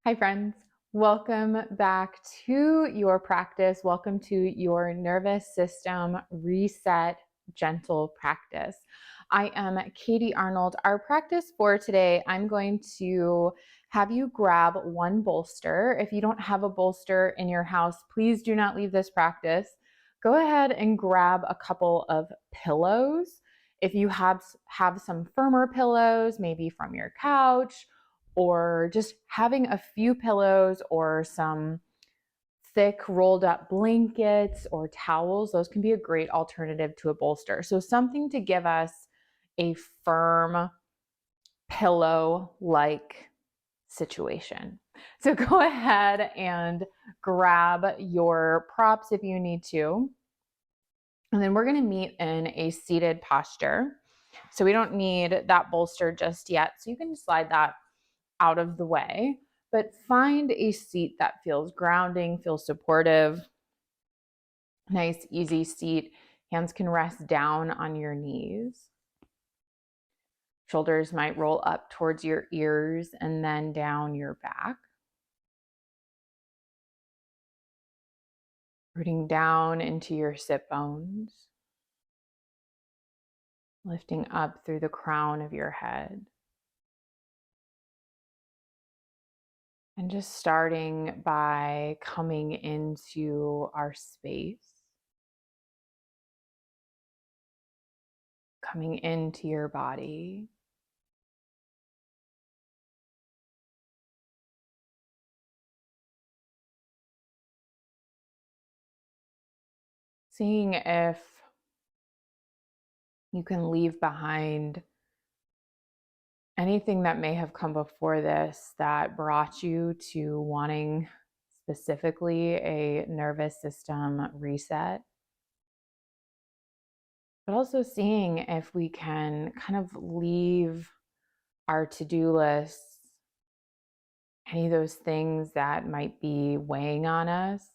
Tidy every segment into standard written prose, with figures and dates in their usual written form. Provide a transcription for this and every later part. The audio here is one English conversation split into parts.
Hi, friends. Welcome back to your practice. Welcome to your nervous system reset gentle practice. I am Katie Arnold. Our practice for today, I'm going to have you grab one bolster. If you don't have a bolster in your house, please do not leave this practice. Go ahead and grab a couple of pillows. If you have some firmer pillows, maybe from your couch, or just having a few pillows or some thick rolled up blankets or towels, those can be a great alternative to a bolster. So something to give us a firm pillow-like situation. So go ahead and grab your props if you need to. And then we're going to meet in a seated posture. So we don't need that bolster just yet. So you can slide that out of the way, but find a seat that feels grounding, feels supportive. Nice, easy seat. Hands can rest down on your knees. Shoulders might roll up towards your ears and then down your back. Rooting down into your sit bones. Lifting up through the crown of your head. And just starting by coming into our space. Coming into your body. Seeing if you can leave behind anything that may have come before this that brought you to wanting specifically a nervous system reset, but also seeing if we can kind of leave our to-do lists, any of those things that might be weighing on us,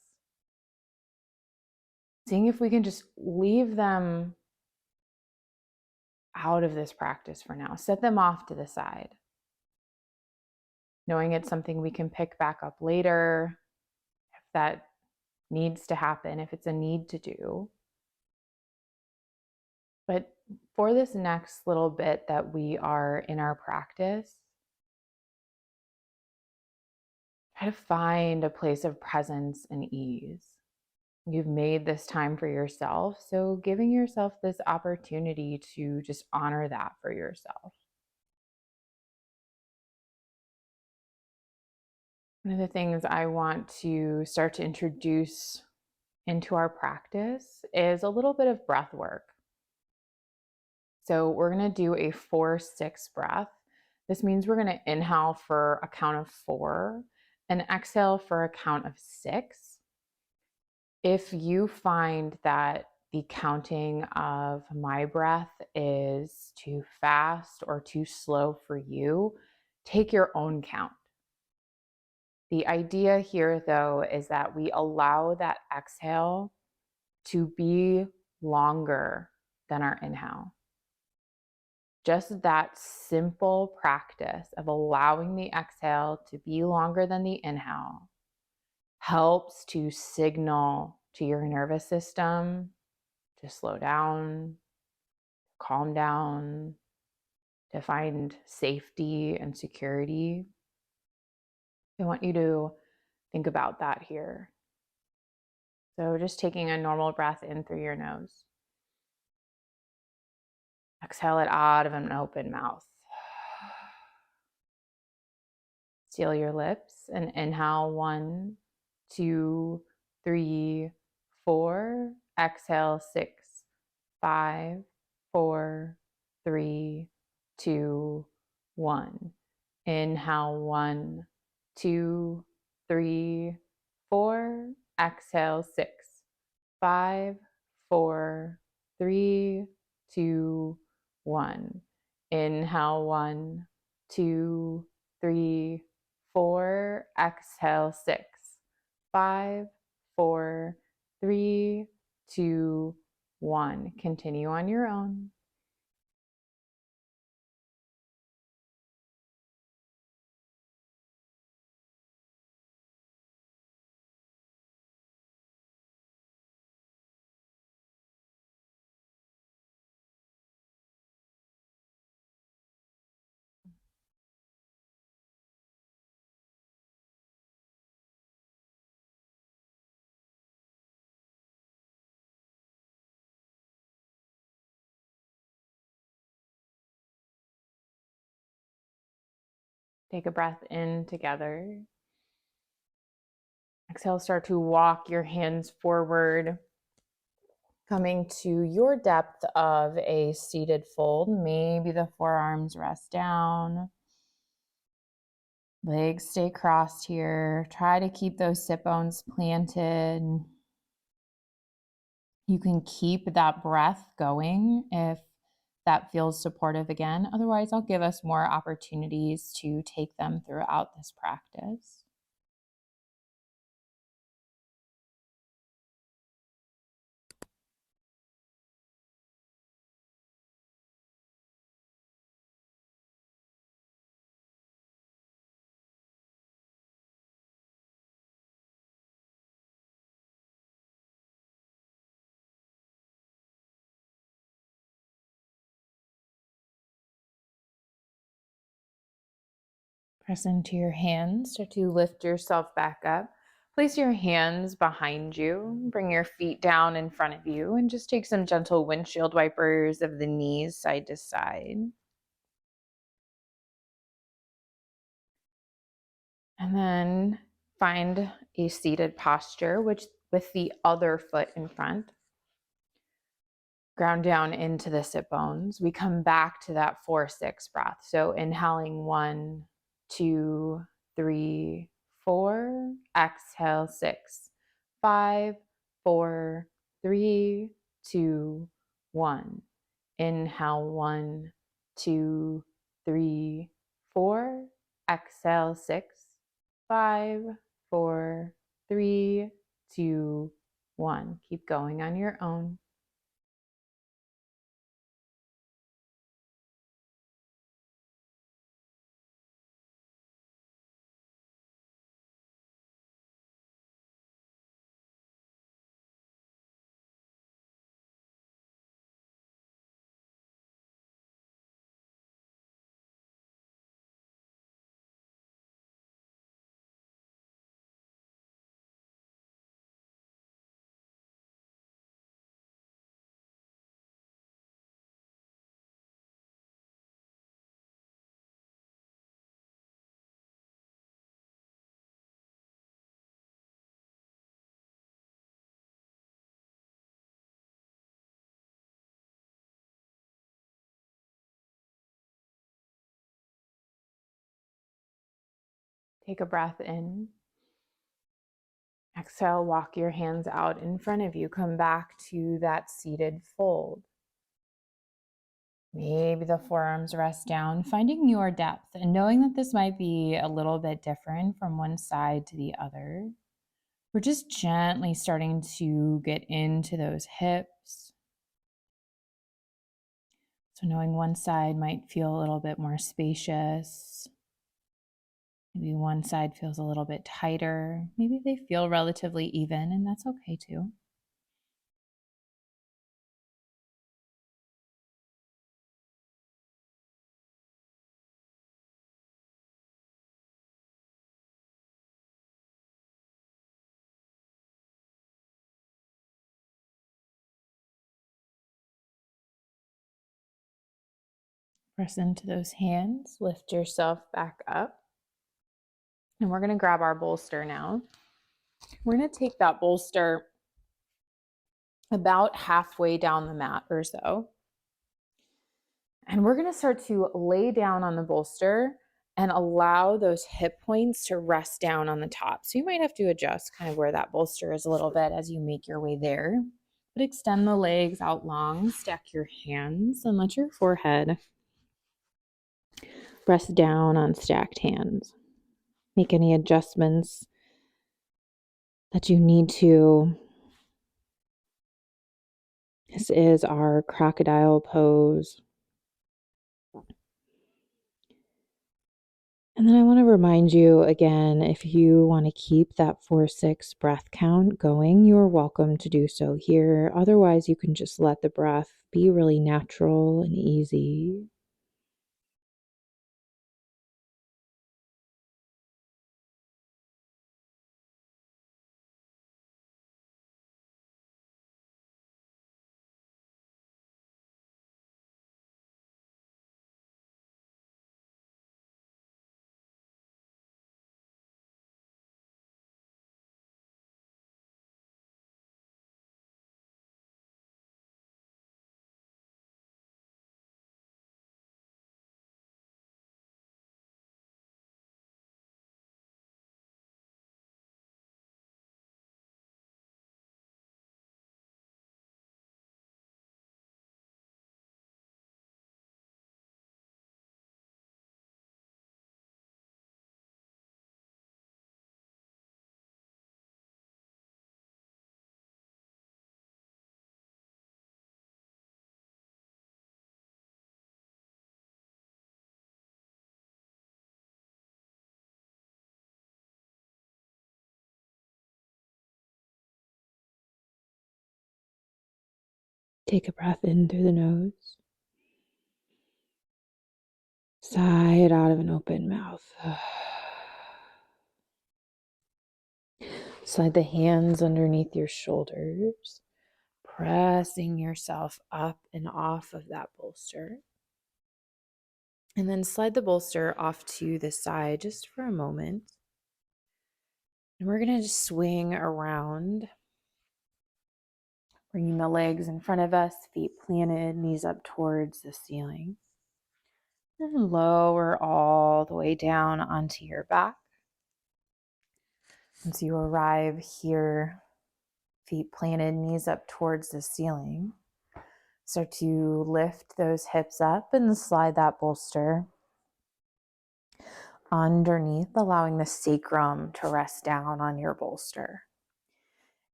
seeing if we can just leave them out of this practice for now, set them off to the side, knowing it's something we can pick back up later if that needs to happen, if it's a need to do. But for this next little bit that we are in our practice, try to find a place of presence and ease. You've made this time for yourself, so giving yourself this opportunity to just honor that for yourself. One of the things I want to start to introduce into our practice is a little bit of breath work. So we're going to do a 4-6 breath. This means we're going to inhale for a count of 4 and exhale for a count of 6. If you find that the counting of my breath is too fast or too slow for you, take your own count. The idea here, though, is that we allow that exhale to be longer than our inhale. Just that simple practice of allowing the exhale to be longer than the inhale helps to signal to your nervous system to slow down, calm down, to find safety and security. I want you to think about that here. So just taking a normal breath in through your nose. Exhale it out of an open mouth. Seal your lips and inhale 1, 2, 3, 4. Exhale 6, 5, 4, 3, 2, 1. Inhale 1, 2, 3, 4. Exhale 6, 5, 4, 3, 2, 1. Inhale 1, 2, 3, 4. Exhale 6, 5, 4, 3, 2, 1. Continue on your own. Take a breath in together. Exhale, start to walk your hands forward, coming to your depth of a seated fold. Maybe the forearms rest down. Legs stay crossed here. Try to keep those sit bones planted. You can keep that breath going if that feels supportive again. Otherwise, I'll give us more opportunities to take them throughout this practice. Press into your hands, start to lift yourself back up. Place your hands behind you, bring your feet down in front of you, and just take some gentle windshield wipers of the knees side to side. And then find a seated posture, which with the other foot in front. Ground down into the sit bones. We come back to that 4-6 breath. So inhaling 1, 2, 3, 4. Exhale 6, 5, 4, 3, 2, 1. Inhale 1, 2, 3, 4. Exhale 6, 5, 4, 3, 2, 1. Keep going on your own. Take a breath in. Exhale, walk your hands out in front of you. Come back to that seated fold. Maybe the forearms rest down, finding your depth and knowing that this might be a little bit different from one side to the other. We're just gently starting to get into those hips. So knowing one side might feel a little bit more spacious. Maybe one side feels a little bit tighter. Maybe they feel relatively even, and that's okay too. Press into those hands, lift yourself back up. And we're going to grab our bolster now. We're going to take that bolster about halfway down the mat or so. And we're going to start to lay down on the bolster and allow those hip points to rest down on the top. So you might have to adjust kind of where that bolster is a little bit as you make your way there. But extend the legs out long, stack your hands, and let your forehead rest down on stacked hands. Make any adjustments that you need to. This is our crocodile pose. And then I want to remind you again, if you want to keep that 4-6 breath count going, you're welcome to do so here. Otherwise, you can just let the breath be really natural and easy. Take a breath in through the nose. Sigh it out of an open mouth. Slide the hands underneath your shoulders, pressing yourself up and off of that bolster. And then slide the bolster off to the side just for a moment. And we're going to just swing around, bringing the legs in front of us, feet planted, knees up towards the ceiling. And lower all the way down onto your back. Once you arrive here, feet planted, knees up towards the ceiling, start to lift those hips up and slide that bolster underneath, allowing the sacrum to rest down on your bolster.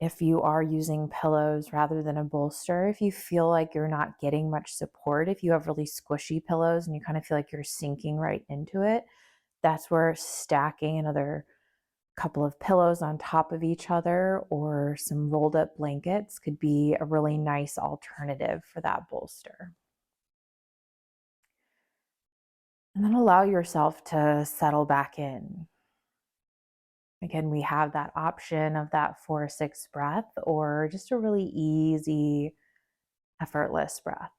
If you are using pillows rather than a bolster, if you feel like you're not getting much support, if you have really squishy pillows and you kind of feel like you're sinking right into it, that's where stacking another couple of pillows on top of each other or some rolled up blankets could be a really nice alternative for that bolster. And then allow yourself to settle back in. Again, we have that option of that 4-6 breath or just a really easy, effortless breath.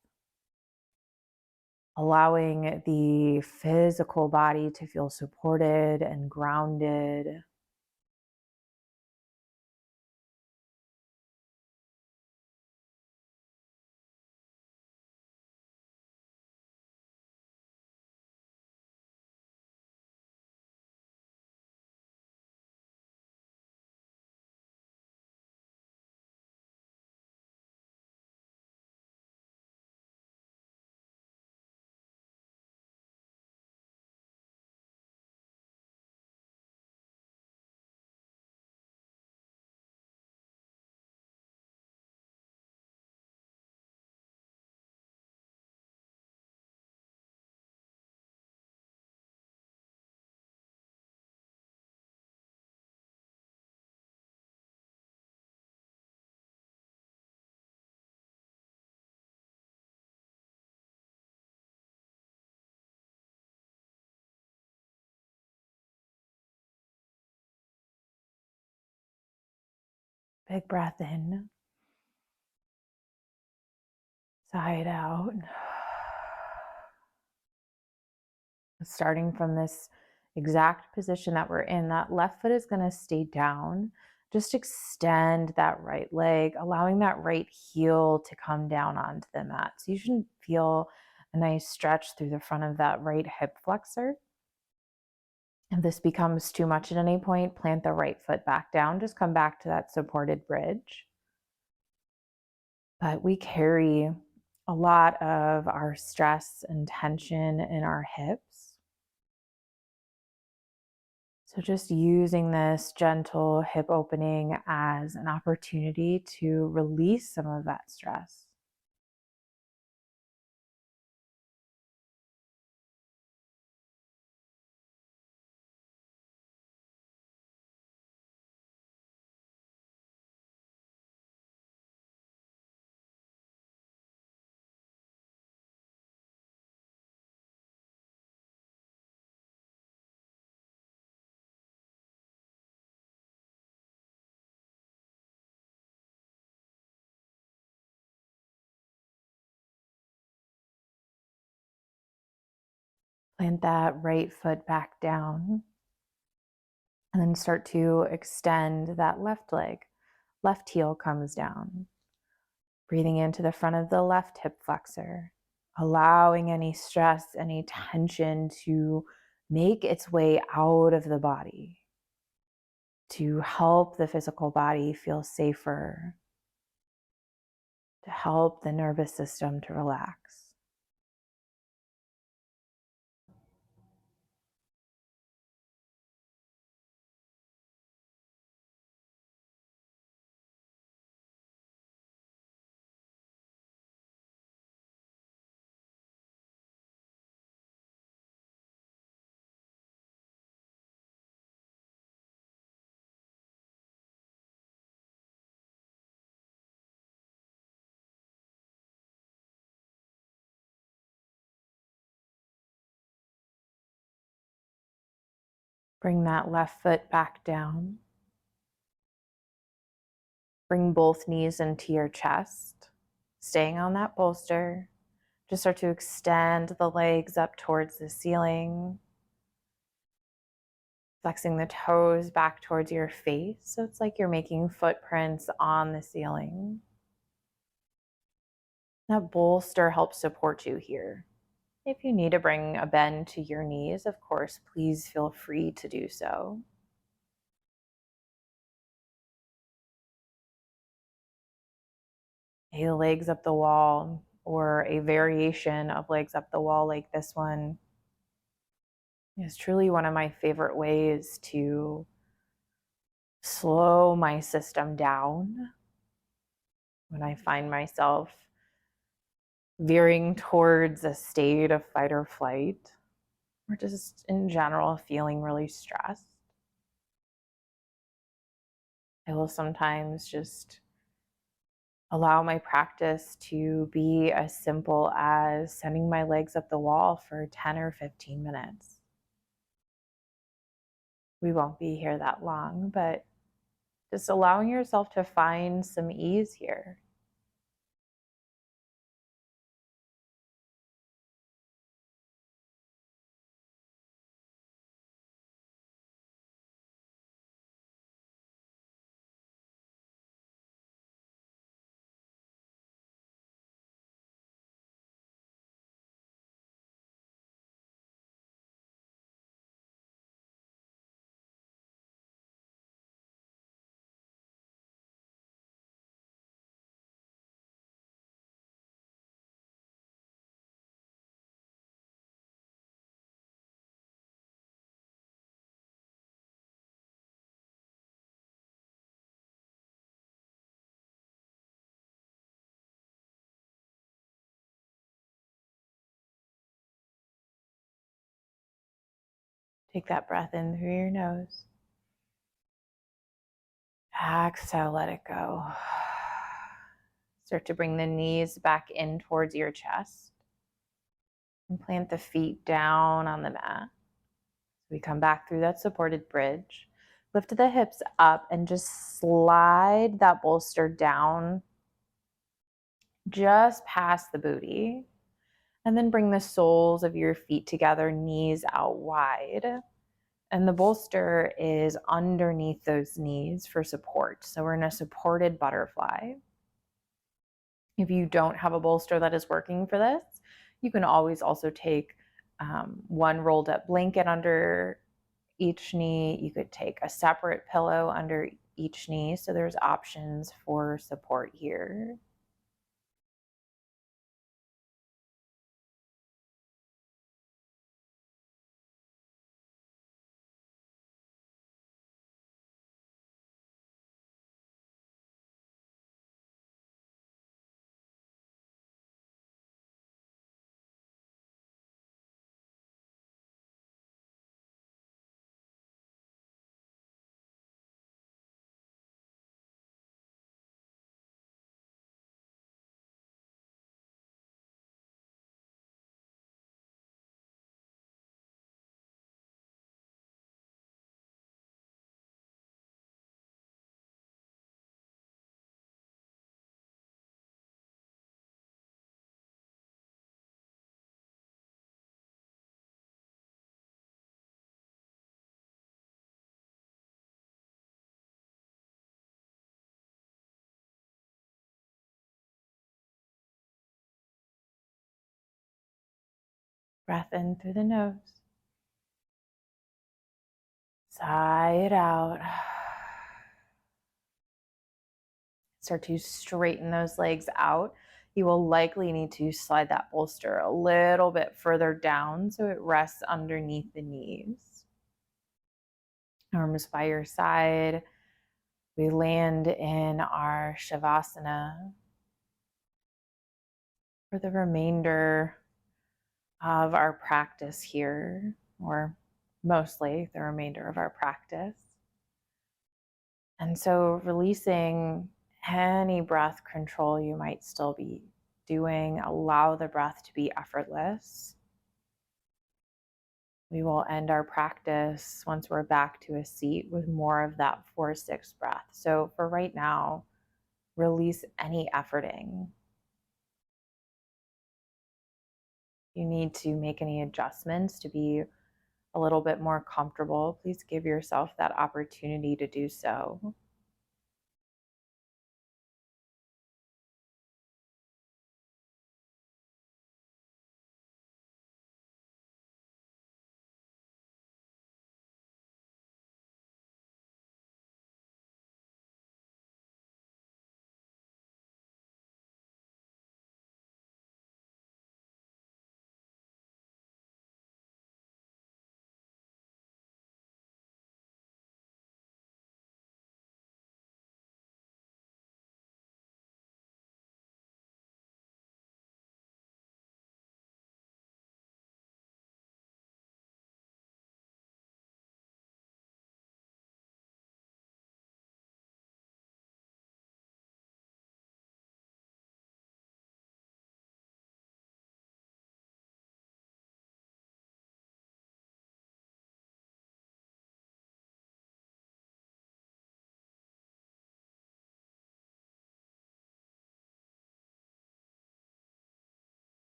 Allowing the physical body to feel supported and grounded. Big breath in. Sigh it out. Starting from this exact position that we're in, that left foot is going to stay down. Just extend that right leg, allowing that right heel to come down onto the mat. So you should feel a nice stretch through the front of that right hip flexor. If this becomes too much at any point, plant the right foot back down. Just come back to that supported bridge. But we carry a lot of our stress and tension in our hips. So just using this gentle hip opening as an opportunity to release some of that stress. Plant that right foot back down and then start to extend that left leg. Left heel comes down. Breathing into the front of the left hip flexor, allowing any stress, any tension to make its way out of the body, to help the physical body feel safer, to help the nervous system to relax. Bring that left foot back down. Bring both knees into your chest, staying on that bolster. Just start to extend the legs up towards the ceiling, flexing the toes back towards your face. So it's like you're making footprints on the ceiling. That bolster helps support you here. If you need to bring a bend to your knees, of course, please feel free to do so. A legs up the wall, or a variation of legs up the wall like this one, is truly one of my favorite ways to slow my system down when I find myself veering towards a state of fight or flight, or just in general feeling really stressed. I will sometimes just allow my practice to be as simple as sending my legs up the wall for 10 or 15 minutes. We won't be here that long, but just allowing yourself to find some ease here. Take that breath in through your nose. Exhale, let it go. Start to bring the knees back in towards your chest and plant the feet down on the mat. We come back through that supported bridge. Lift the hips up and just slide that bolster down just past the booty. And then bring the soles of your feet together, knees out wide. And the bolster is underneath those knees for support. So we're in a supported butterfly. If you don't have a bolster that is working for this, you can always also take one rolled up blanket under each knee. You could take a separate pillow under each knee. So there's options for support here. Breath in through the nose. Sigh it out. Start to straighten those legs out. You will likely need to slide that bolster a little bit further down so it rests underneath the knees. Arms by your side. We land in our Shavasana for the remainder of our practice here, or mostly the remainder of our practice. And so releasing any breath control you might still be doing, allow the breath to be effortless. We will end our practice once we're back to a seat with more of that 4-6 breath. So for right now, release any efforting. You need to make any adjustments to be a little bit more comfortable. Please give yourself that opportunity to do so.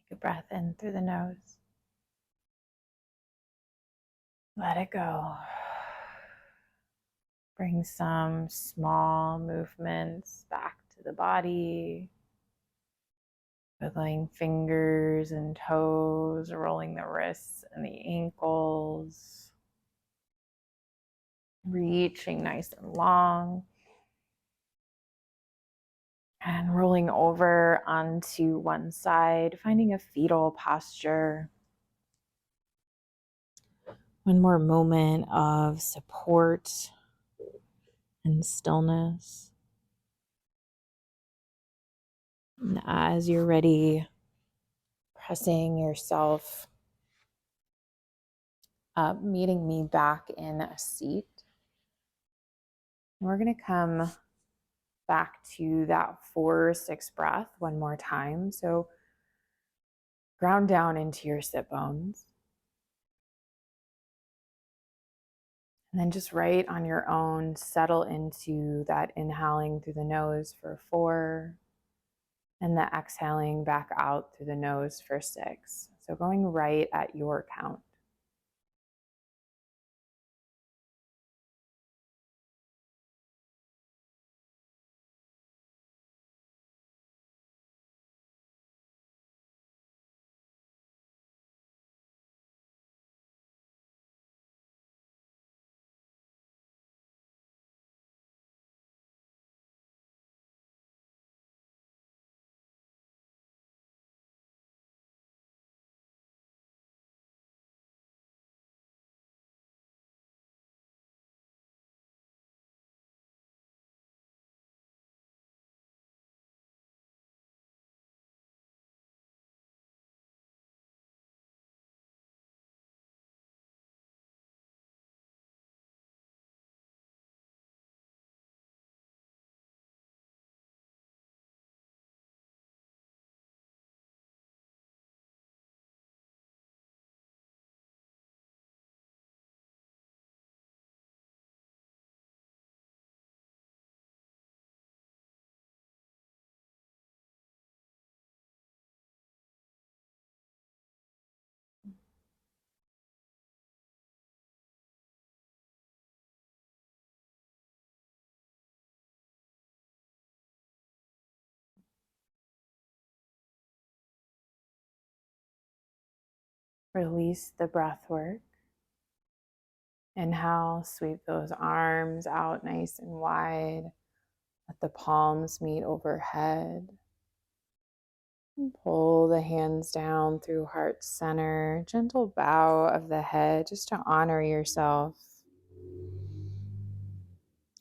Take a breath in through the nose. Let it go. Bring some small movements back to the body, wiggling fingers and toes, rolling the wrists and the ankles, reaching nice and long, and rolling over onto one side, finding a fetal posture. One more moment of support and stillness. And as you're ready, pressing yourself up, meeting me back in a seat. We're going to come back to that 4-6 breath one more time. So ground down into your sit bones. And then just right on your own, settle into that inhaling through the nose for 4, and the exhaling back out through the nose for 6. So going right at your count. Release the breath work. Inhale, sweep those arms out nice and wide. Let the palms meet overhead. And pull the hands down through heart center. Gentle bow of the head just to honor yourself.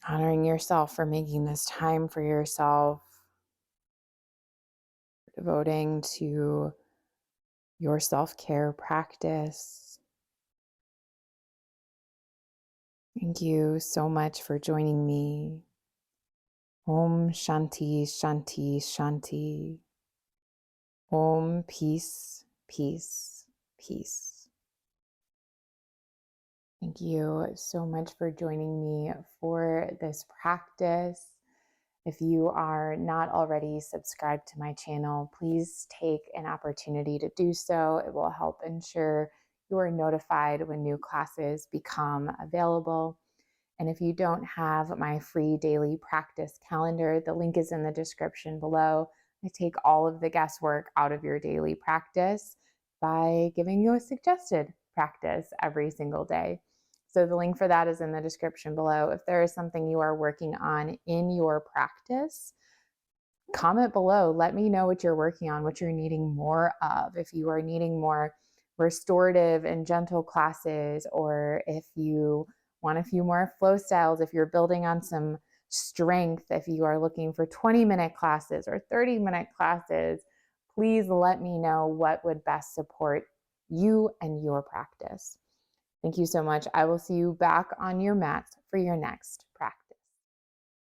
Honoring yourself for making this time for yourself. devoting to your self-care practice. Thank you so much for joining me. Om Shanti, Shanti, Shanti. Om Peace, Peace, Peace. Thank you so much for joining me for this practice. If you are not already subscribed to my channel, please take an opportunity to do so. It will help ensure you are notified when new classes become available. And if you don't have my free daily practice calendar, the link is in the description below. I take all of the guesswork out of your daily practice by giving you a suggested practice every single day. So the link for that is in the description below. If there is something you are working on in your practice, comment below. Let me know what you're working on, what you're needing more of. If you are needing more restorative and gentle classes, or if you want a few more flow styles, if you're building on some strength, if you are looking for 20-minute classes or 30-minute classes, please let me know what would best support you and your practice. Thank you so much. I will see you back on your mat for your next practice.